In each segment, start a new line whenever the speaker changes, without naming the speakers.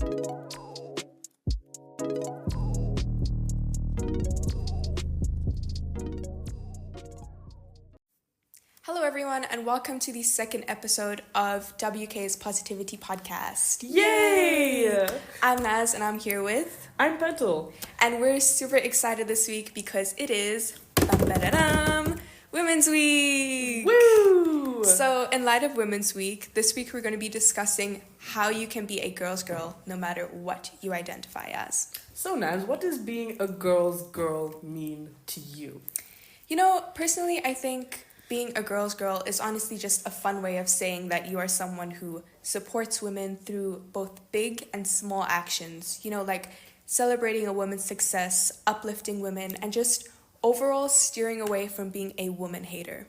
Hello, everyone, and welcome to the second episode of WK's Positivity Podcast.
Yay!
I'm Naz, and I'm here with...
I'm Petal.
And we're super excited this week because it is... Women's Week!
Woo!
So, in light of Women's Week, this week we're going to be discussing how you can be a girl's girl no matter what you identify as.
So, Naz, what does being a girl's girl mean to you?
You know, personally, I think being a girl's girl is honestly just a fun way of saying that you are someone who supports women through both big and small actions. You know, like celebrating a woman's success, uplifting women, and just overall steering away from being a woman hater.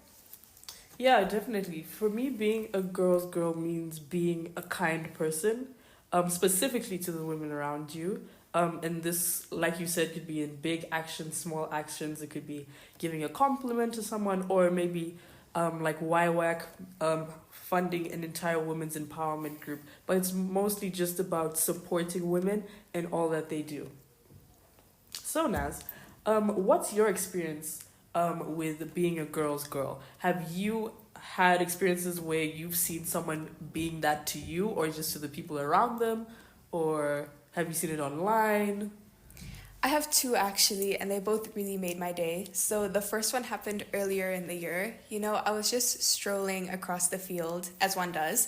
Yeah, definitely. For me, being a girl's girl means being a kind person, specifically to the women around you. And this, like you said, could be in big actions, small actions. It could be giving a compliment to someone, or maybe like YWAC funding an entire women's empowerment group. But it's mostly just about supporting women and all that they do. So, Naz, what's your experience with being a girl's girl? Have you had experiences where you've seen someone being that to you, or just to the people around them, or have you seen it online?
I have two actually, and they both really made my day. So the first one happened earlier in the year. You know, I was just strolling across the field, as one does,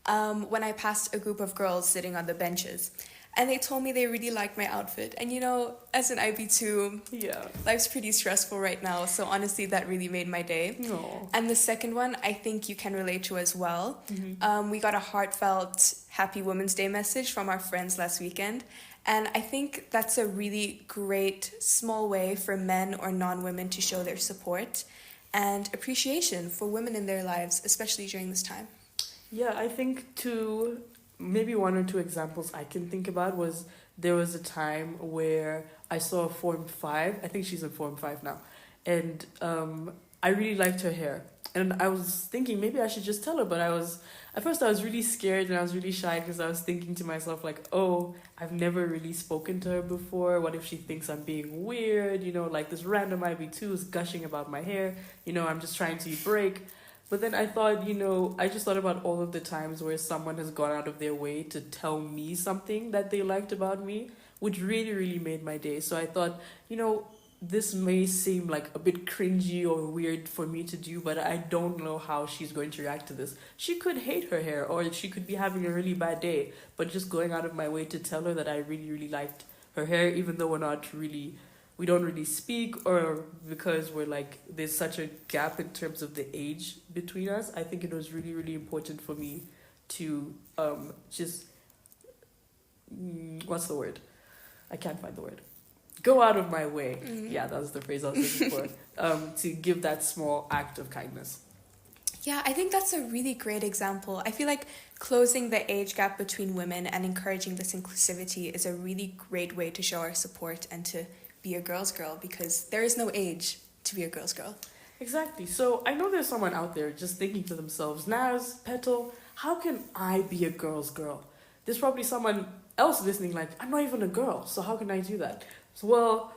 when I passed a group of girls sitting on the benches. And they told me they really liked my outfit. And you know, as an IB2,
Yeah.
life's pretty stressful right now. So honestly, that really made my day.
No.
And the second one, I think you can relate to as well. We got a heartfelt Happy Women's Day message from our friends last weekend. And I think that's a really great small way for men or non-women to show their support and appreciation for women in their lives, especially during this time.
Yeah, I think maybe one or two examples I can think about was there was a time where I saw Form 5. I think she's in Form 5 now. And I really liked her hair. And I was thinking maybe I should just tell her, but at first I was really scared and I was really shy because I was thinking to myself like, oh, I've never really spoken to her before. What if she thinks I'm being weird? You know, like this random IB2 is gushing about my hair. You know, I'm just trying to break. But then I thought, I just thought about all of the times where someone has gone out of their way to tell me something that they liked about me, which really, really made my day. So I thought, this may seem like a bit cringy or weird for me to do, but I don't know how she's going to react to this. She could hate her hair, or she could be having a really bad day, but just going out of my way to tell her that I really, really liked her hair, even though we don't really speak, or because there's such a gap in terms of the age between us. I think it was really, really important for me to what's the word? I can't find the word. Go out of my way. Mm-hmm. Yeah, that was the phrase I was looking for. To give that small act of kindness.
Yeah, I think that's a really great example. I feel like closing the age gap between women and encouraging this inclusivity is a really great way to show our support and to be a girl's girl, because there is no age to be a girl's girl.
Exactly. So I know there's someone out there just thinking to themselves, Naz, Petal, how can I be a girl's girl? There's probably someone else listening like, I'm not even a girl, so how can I do that? So, well,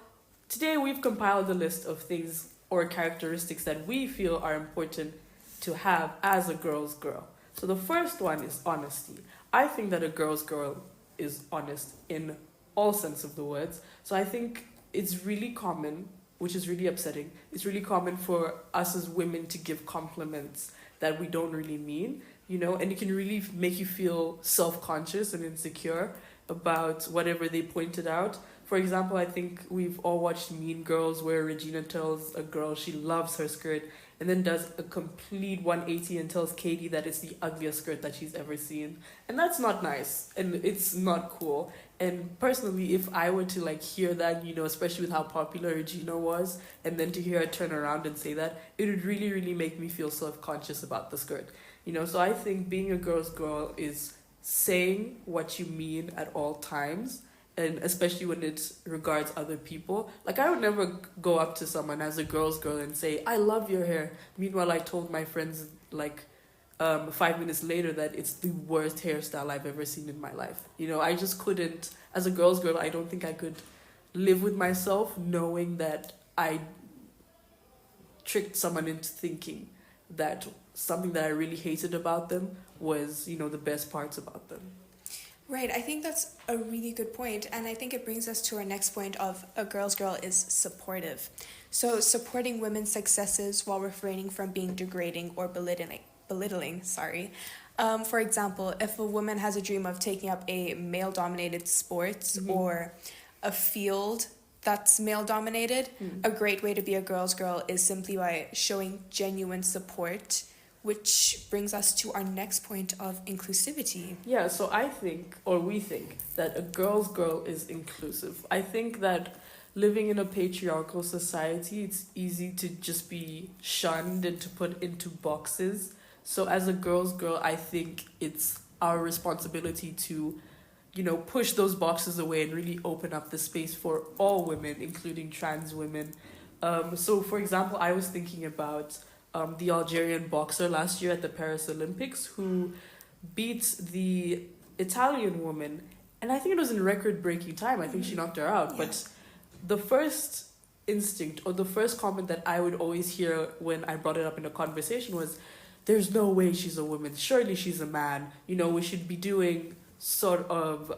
today we've compiled a list of things or characteristics that we feel are important to have as a girl's girl. So the first one is honesty. I think that a girl's girl is honest in all sense of the words. So I think it's really common, which is really upsetting, it's really common for us as women to give compliments that we don't really mean, and it can really make you feel self-conscious and insecure about whatever they pointed out. For example, I think we've all watched Mean Girls, where Regina tells a girl she loves her skirt and then does a complete 180 and tells Katie that it's the ugliest skirt that she's ever seen. And that's not nice, and it's not cool. And personally, if I were to hear that, especially with how popular Regina was, and then to hear her turn around and say that, it would really, really make me feel self-conscious about the skirt. So I think being a girl's girl is saying what you mean at all times, and especially when it regards other people. I would never go up to someone as a girl's girl and say, I love your hair. Meanwhile, I told my friends, 5 minutes later that it's the worst hairstyle I've ever seen in my life. You know, I just couldn't, as a girl's girl, I don't think I could live with myself knowing that I tricked someone into thinking that something that I really hated about them was, you know, the best parts about them.
Right, I think that's a really good point, and I think it brings us to our next point of a girl's girl is supportive. So supporting women's successes while refraining from being degrading or belittling. For example, if a woman has a dream of taking up a male-dominated sports or a field that's male-dominated, a great way to be a girl's girl is simply by showing genuine support, which brings us to our next point of inclusivity.
Yeah, so I think, or we think, that a girl's girl is inclusive. I think that living in a patriarchal society, it's easy to just be shunned and to put into boxes. So as a girl's girl, I think it's our responsibility to, you know, push those boxes away and really open up the space for all women, including trans women. So for example, I was thinking about the Algerian boxer last year at the Paris Olympics who beat the Italian woman, and I think it was in record-breaking time. I think she knocked her out.
Yeah.
But the first instinct or the first comment that I would always hear when I brought it up in a conversation was, there's no way she's a woman. Surely she's a man. You know, we should be doing sort of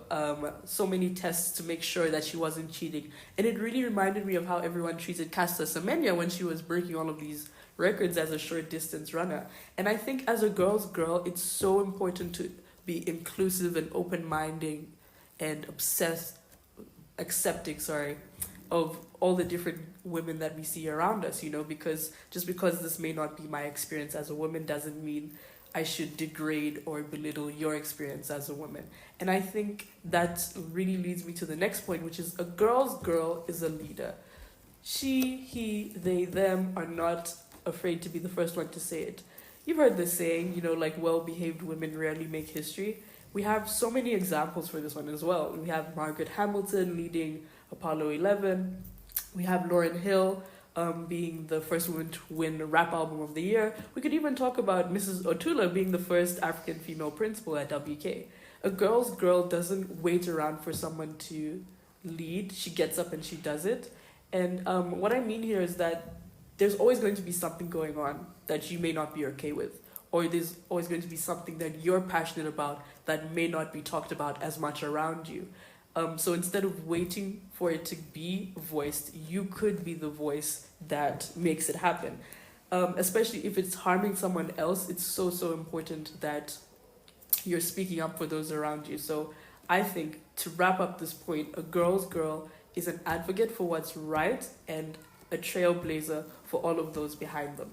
so many tests to make sure that she wasn't cheating. And it really reminded me of how everyone treated Caster Semenya when she was breaking all of these records as a short distance runner. And I think as a girl's girl, it's so important to be inclusive and open-minded and accepting of all the different women that we see around us, you know, because just because this may not be my experience as a woman doesn't mean I should degrade or belittle your experience as a woman. And I think that really leads me to the next point, which is a girl's girl is a leader. She, he, they, them are not afraid to be the first one to say it. You've heard the saying, you know, like well-behaved women rarely make history. We have so many examples for this one as well. We have Margaret Hamilton leading Apollo 11. We have Lauryn Hill being the first woman to win Rap Album of the Year. We could even talk about Mrs. Otula being the first African female principal at WK. A girl's girl doesn't wait around for someone to lead. She gets up and she does it. And what I mean here is that there's always going to be something going on that you may not be okay with. Or there's always going to be something that you're passionate about that may not be talked about as much around you. So instead of waiting for it to be voiced, you could be the voice that makes it happen. Especially if it's harming someone else, it's so important that you're speaking up for those around you. So I think, to wrap up this point, a girl's girl is an advocate for what's right and a trailblazer for all of those behind them.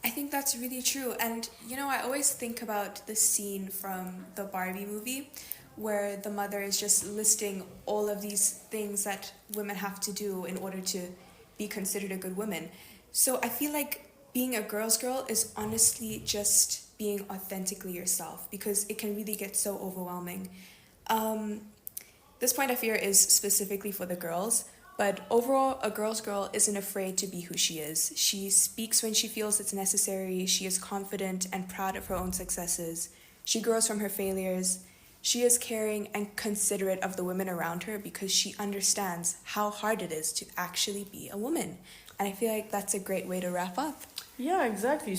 I think that's really true. And, you know, I always think about the scene from the Barbie movie where the mother is just listing all of these things that women have to do in order to be considered a good woman. So I feel like being a girl's girl is honestly just being authentically yourself, because it can really get so overwhelming. This point I fear is specifically for the girls, but overall, a girl's girl isn't afraid to be who she is. She speaks when she feels it's necessary. She is confident and proud of her own successes. She grows from her failures. She is caring and considerate of the women around her because she understands how hard it is to actually be a woman. And I feel like that's a great way to wrap up.
Yeah, exactly.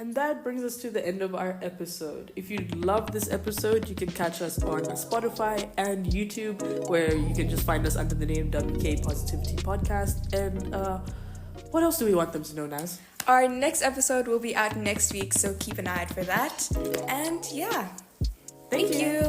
And that brings us to the end of our episode. If you love this episode, you can catch us on Spotify and YouTube, where you can just find us under the name WK Positivity Podcast. And what else do we want them to know, Naz?
Our next episode will be out next week, so keep an eye out for that. And yeah, thank you.